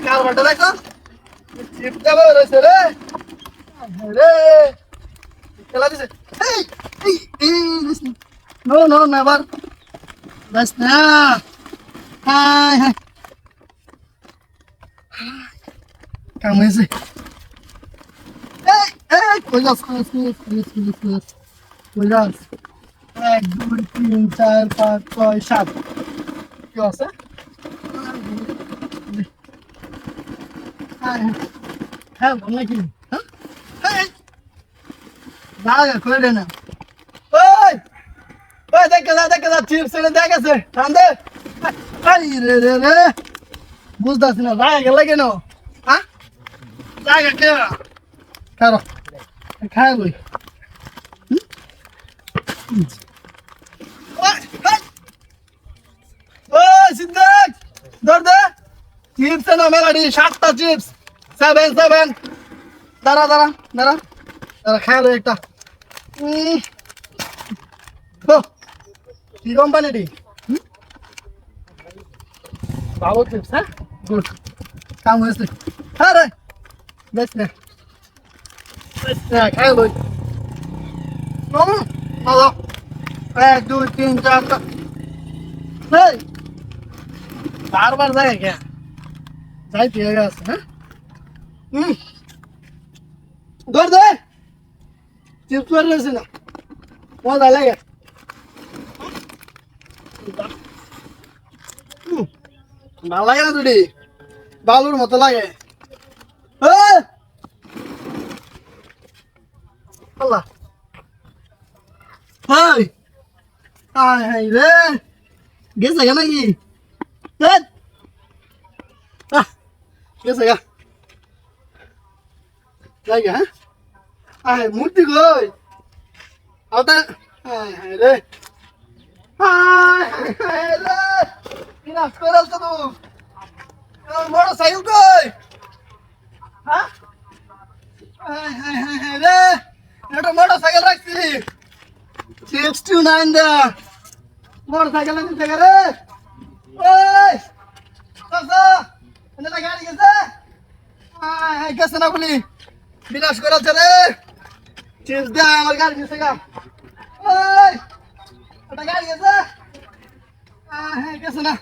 কারবারটা দেখো চিপ দেবে রয়েছে রে রে খেলা দিছে এই এই এই নো নো নেভার বাস না হাই হাই কাম হয়েছে এই এই কই যাস কই যাস 1 2 3 4 5 6 7 কি আছে হ্যাঁ বল নাকি হ্যাঁ দাঁড়া করে না ওই ওই দেখে যা চিপস এনে দেখেছে ঠান্ডে আই রে রে রে বুঝতাছি না জায়গা গেলে কেন হ্যাঁ জায়গা কে খারো খাই লই ওই সিদ্ধার্থ ধর দে চিপস এনে মেলাডি 7টা চিপস 7 দাঁড়া খাই লই একটা কি কোম্পানি রে ভালো চিপস হ্যাঁ গুড কাম হয়েছে হ্যাঁ রে বেশ না খাই লই হ্যালো 1 2 3 4 এই বারবার যায় কে যাই দিয়ে গেছে হ্যাঁ ধর দে চিপস করে রয়েছে না মজা লাগে ভালো লাগে না তুই বালুর মতো লাগে আল্লাহ হাই হাই হাই রে গেছে গা নাকি গেছে গা জায়গা হ্যাঁ আয় মূর্তি কই আওতা হাই হাই রে বিনাশ করে আসছো তো মোটর সাইকেল কই হ্যাঁ রে একটা মোটর সাইকেল রাখছি 629 দা মোটর সাইকেল নিতে রে ওই চাচা এনে গাড়ি গেছে না বলি বিনাশ করে আসছে রে চিপস দে আমার গাড়ি গেছে গা ওই একটা গাড়ি গেছে না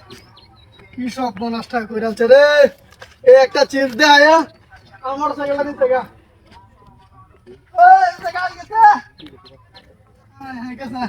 কি স্বপ্ন নষ্ট করে আছে রে এই একটা চিপস দে আয়া আমার মোটরসাইকেল নিতে গা ওই গাড়ি গেছে না